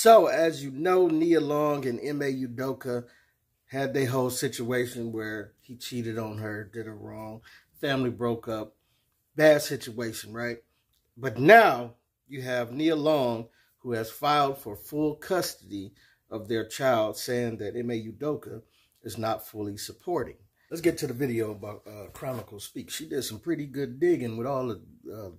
So, as you know, Nia Long and Udoka had their whole situation where he cheated on her, did her wrong, family broke up, bad situation, right? But now you have Nia Long, who has filed for full custody of their child, saying that Udoka is not fully supporting. Let's get to the video about Chronicles Speak. She did some pretty good digging with all the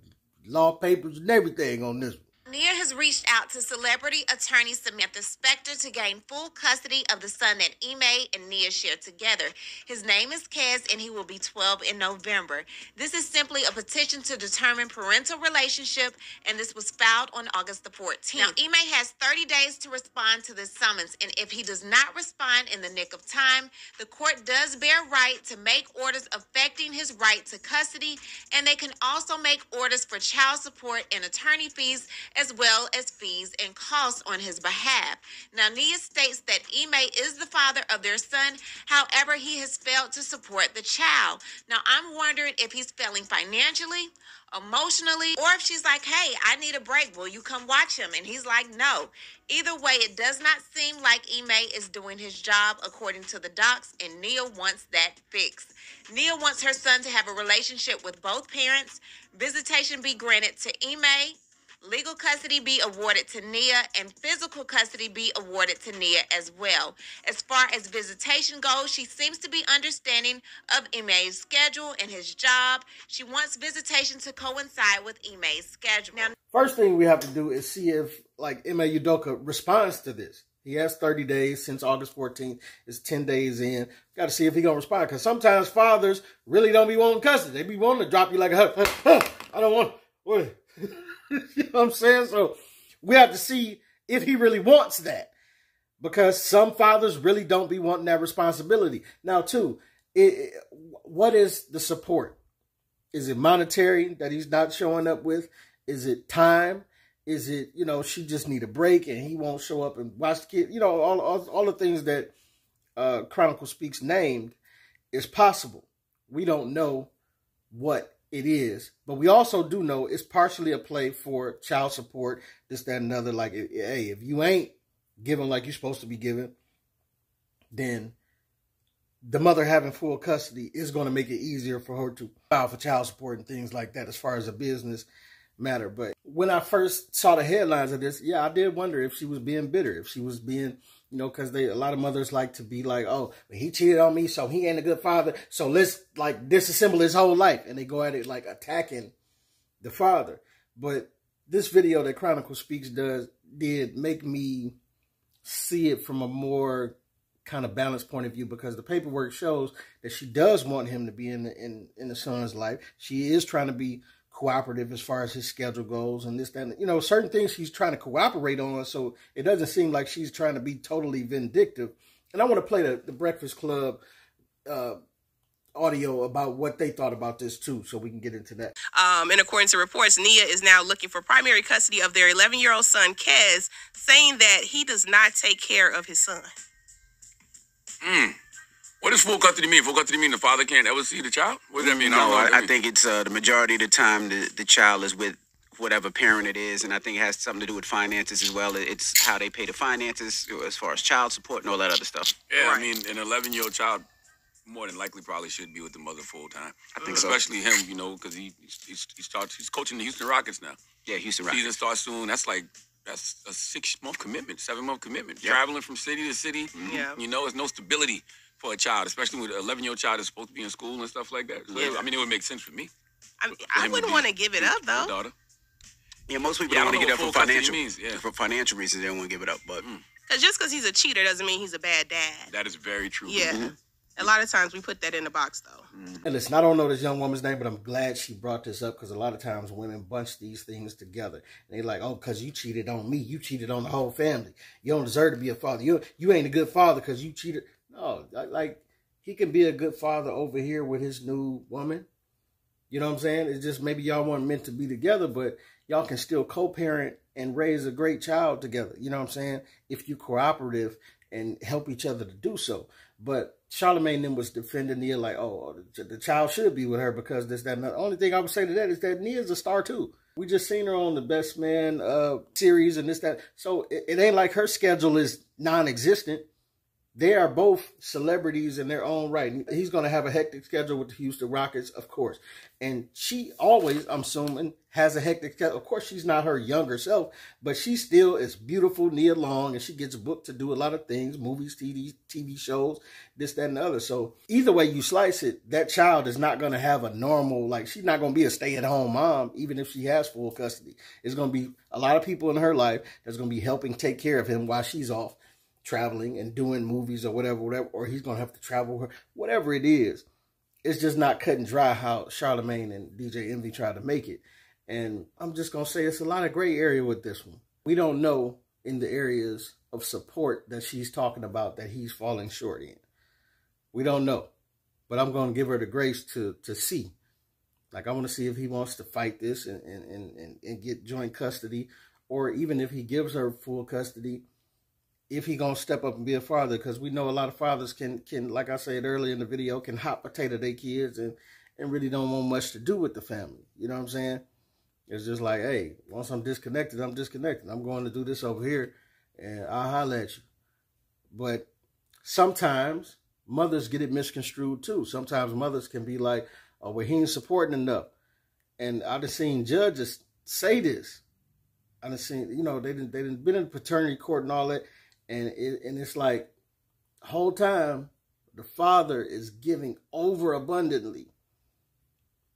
law papers and everything on this one. Nia has reached out to celebrity attorney Samantha Spector to gain full custody of the son that Ime and Nia share together. His name is Kez, and he will be 12 in November. This is simply a petition to determine parental relationship, and this was filed on August the 14th. Now, Ime has 30 days to respond to this summons, and if he does not respond in the nick of time, the court does bear right to make orders affecting his right to custody, and they can also make orders for child support and attorney fees, as well as fees and costs on his behalf. Now, Nia states that Ime is the father of their son. However, he has failed to support the child. Now, I'm wondering if he's failing financially, emotionally, or if she's like, hey, I need a break. Will you come watch him? And he's like, no. Either way, it does not seem like Ime is doing his job according to the docs, and Nia wants that fixed. Nia wants her son to have a relationship with both parents, visitation be granted to Ime, legal custody be awarded to Nia, and physical custody be awarded to Nia as well. As far as visitation goes, she seems to be understanding of Ime's schedule and his job. She wants visitation to coincide with Ime's schedule. Now, first thing we have to do is see if, like, Udoka responds to this. He has 30 days since August 14th. It's 10 days in. Got to see if he's going to respond. Because sometimes fathers really don't be wanting custody. They be wanting to drop you like a, I don't want, what? You know what I'm saying? So we have to see if he really wants that, because some fathers really don't be wanting that responsibility. Now, too, what is the support? Is it monetary that he's not showing up with? Is it time? Is it, you know, she just need a break and he won't show up and watch the kid? You know, all the things that Chronicles Speaks named is possible. We don't know what it is, but we also do know it's partially a play for child support, this, that, and another. Like, hey, if you ain't giving like you're supposed to be giving, then the mother having full custody is going to make it easier for her to file for child support and things like that as far as a business matter. But when I first saw the headlines of this, yeah, I did wonder if she was being bitter, if she was being, you know, because a lot of mothers like to be like, oh, he cheated on me, so he ain't a good father, so let's, like, disassemble his whole life. And they go at it, like, attacking the father. But this video that Chronicles Speaks did make me see it from a more kind of balanced point of view, because the paperwork shows that she does want him to be in the son's life. She is trying to be cooperative as far as his schedule goes, and this, that, you know, certain things she's trying to cooperate on, so it doesn't seem like she's trying to be totally vindictive. And I want to play the Breakfast Club audio about what they thought about this too, so we can get into that. And according to reports, Nia is now looking for primary custody of their 11-year-old son, Kez, saying that he does not take care of his son. What does full custody mean? Full custody mean the father can't ever see the child? What does that mean? No, I think it's the majority of the time the child is with whatever parent it is, and I think it has something to do with finances as well. It's how they pay the finances as far as child support and all that other stuff. Yeah, right. I mean, an 11-year-old child more than likely probably should be with the mother full time. I think so. Especially him, you know, because he's coaching the Houston Rockets now. Yeah, Houston Rockets. Season starts soon. That's a 6-month commitment, 7-month commitment. Yep. Traveling from city to city. Yeah. You know, there's no stability for a child, especially with an 11-year-old child that's supposed to be in school and stuff like that. So, yeah. I mean, it would make sense for me. I wouldn't want to give it up, though. Daughter. Yeah, most people don't want to give it up for financial reasons. They don't want to give it up, but because he's a cheater doesn't mean he's a bad dad. That is very true. Yeah. A lot of times we put that in the box, though. And listen, I don't know this young woman's name, but I'm glad she brought this up, because a lot of times women bunch these things together. And they're like, oh, because you cheated on me. You cheated on the whole family. You don't deserve to be a father. You ain't a good father because you cheated. No, like, he can be a good father over here with his new woman. You know what I'm saying? It's just maybe y'all weren't meant to be together, but y'all can still co-parent and raise a great child together. You know what I'm saying? If you're cooperative and help each other to do so. But Charlamagne then was defending Nia like, oh, the child should be with her because this, that, and the only thing I would say to that is that Nia's a star too. We just seen her on the Best Man series and this, that. So it ain't like her schedule is non-existent. They are both celebrities in their own right. He's going to have a hectic schedule with the Houston Rockets, of course. And she always, I'm assuming, has a hectic schedule. Of course, she's not her younger self, but she still is beautiful, Nia Long, and she gets booked to do a lot of things, movies, TV shows, this, that, and the other. So either way you slice it, that child is not going to have a normal, like, she's not going to be a stay-at-home mom, even if she has full custody. It's going to be a lot of people in her life that's going to be helping take care of him while she's off traveling and doing movies or whatever, or he's going to have to travel with her, whatever it is. It's just not cut and dry how Charlamagne and DJ Envy tried to make it. And I'm just going to say it's a lot of gray area with this one. We don't know in the areas of support that she's talking about that he's falling short in. We don't know. But I'm going to give her the grace to see. Like, I want to see if he wants to fight this and get joint custody, or even if he gives her full custody, if he gonna step up and be a father, because we know a lot of fathers can, like I said earlier in the video, can hot potato their kids and really don't want much to do with the family. You know what I'm saying? It's just like, hey, once I'm disconnected, I'm disconnected. I'm going to do this over here, and I'll holler at you. But sometimes mothers get it misconstrued too. Sometimes mothers can be like, oh, well, he ain't supporting enough. And I've seen judges say this. I've seen, you know, they didn't been in paternity court and all that. And it's like, the whole time, the father is giving overabundantly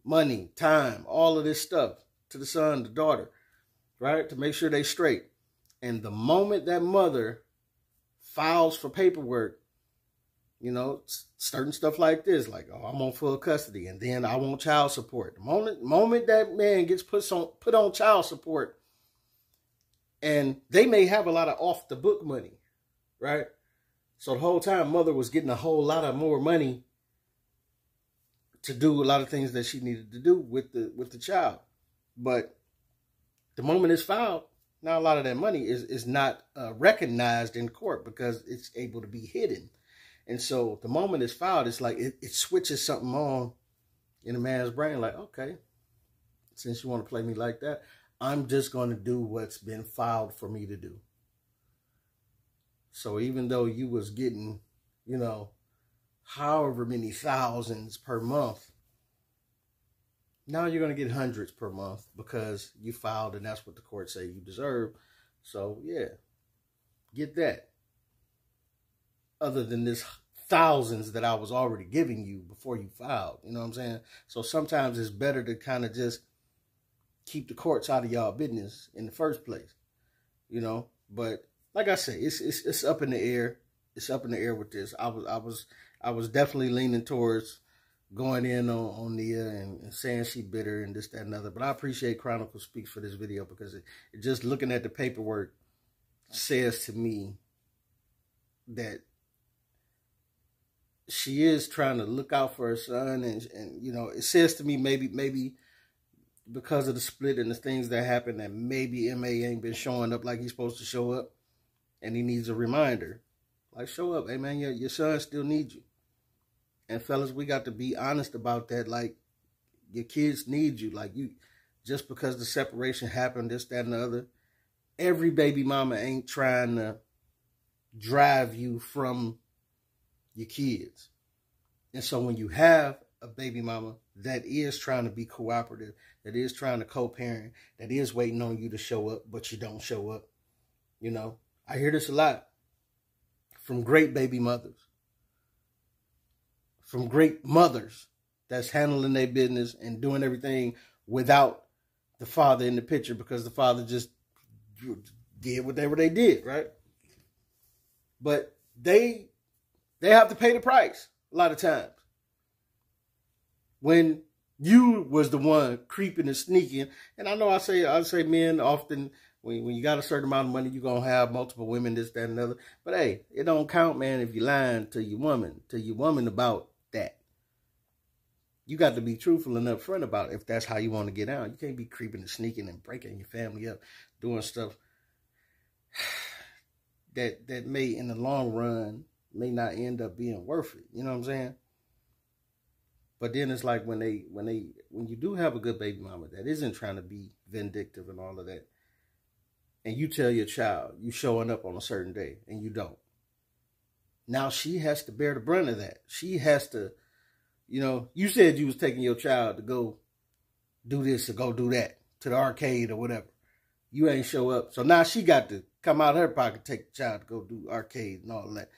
money, time, all of this stuff to the son, the daughter, right? To make sure they straight. And the moment that mother files for paperwork, you know, certain stuff like this, like, oh, I'm on full custody, and then I want child support. The moment that man gets put on child support, and they may have a lot of off the book money, right? So the whole time, mother was getting a whole lot of more money to do a lot of things that she needed to do with the child. But the moment it's filed, now a lot of that money is not recognized in court because it's able to be hidden. And so the moment it's filed, it's like it switches something on in a man's brain. Like, okay, since you want to play me like that, I'm just going to do what's been filed for me to do. So even though you was getting, you know, however many thousands per month, now you're going to get hundreds per month because you filed and that's what the court say you deserve. So yeah, get that. Other than this thousands that I was already giving you before you filed, you know what I'm saying? So sometimes it's better to kind of just keep the courts out of y'all business in the first place, you know. But like I say, it's up in the air. It's up in the air with this. I was definitely leaning towards going in on Nia and saying she bitter and this, that, and other. But I appreciate Chronicles Speaks for this video because it just looking at the paperwork says to me that she is trying to look out for her son, and you know, it says to me maybe because of the split and the things that happened, that maybe MA ain't been showing up like he's supposed to show up, and he needs a reminder. Like, show up, hey man, your son still needs you. And fellas, we got to be honest about that. Like, your kids need you. Like, you, just because the separation happened, this, that, and the other, every baby mama ain't trying to drive you from your kids. And so when you have a baby mama that is trying to be cooperative, that is trying to co-parent, that is waiting on you to show up, but you don't show up, you know, I hear this a lot from great baby mothers, from great mothers that's handling their business and doing everything without the father in the picture because the father just did whatever they did, right? But they have to pay the price a lot of times. When you was the one creeping and sneaking, and I know I say men often, when you got a certain amount of money, you're going to have multiple women, this, that, and another. But hey, it don't count, man, if you're lying to your woman about that. You got to be truthful and upfront about it if that's how you want to get out. You can't be creeping and sneaking and breaking your family up, doing stuff that may, in the long run, may not end up being worth it. You know what I'm saying? But then it's like when you do have a good baby mama that isn't trying to be vindictive and all of that, and you tell your child you showing up on a certain day and you don't. Now she has to bear the brunt of that. She has to, you said you was taking your child to go do this or go do that to the arcade or whatever. You ain't show up. So now she got to come out of her pocket, take the child to go do arcade and all that.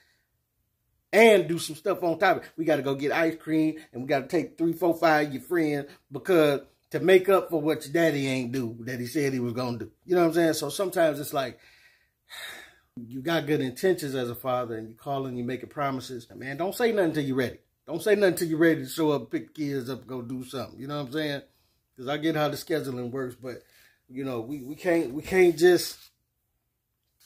And do some stuff on top of it. We got to go get ice cream and we got to take 3, 4, 5 of your friends because to make up for what your daddy ain't do that he said he was going to do. You know what I'm saying? So sometimes it's like, you got good intentions as a father and you call and you making promises. Man, don't say nothing till you're ready. Don't say nothing till you're ready to show up, pick kids up, go do something. You know what I'm saying? Because I get how the scheduling works, but we can't just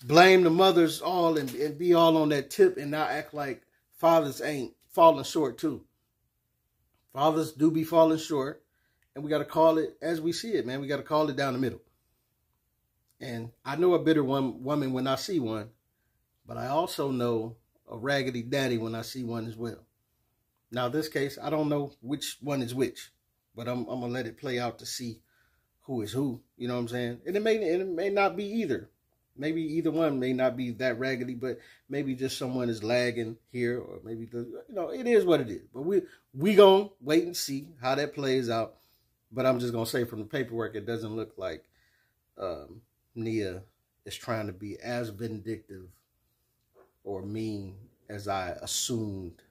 blame the mothers all and be all on that tip and not act like fathers ain't falling short too. Fathers do be falling short, and we got to call it as we see it, man. We got to call it down the middle. And I know a bitter woman when I see one, but I also know a raggedy daddy when I see one as well. Now, in this case, I don't know which one is which, but I'm going to let it play out to see who is who. You know what I'm saying? And it may not be either. Maybe either one may not be that raggedy, but maybe just someone is lagging here, or maybe it is what it is. But we gonna wait and see how that plays out. But I'm just gonna say from the paperwork, it doesn't look like Nia is trying to be as vindictive or mean as I assumed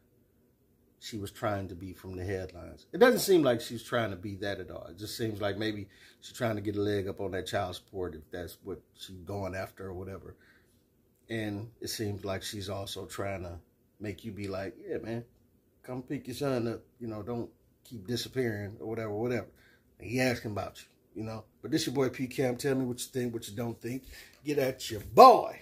she was trying to be from the headlines. It doesn't seem like she's trying to be that at all. It just seems like maybe she's trying to get a leg up on that child support if that's what she's going after or whatever. And it seems like she's also trying to make you be like, yeah, man, come pick your son up. Don't keep disappearing or whatever. And he asking about you, But this your boy P. Cam. Tell me what you think, what you don't think. Get at your boy.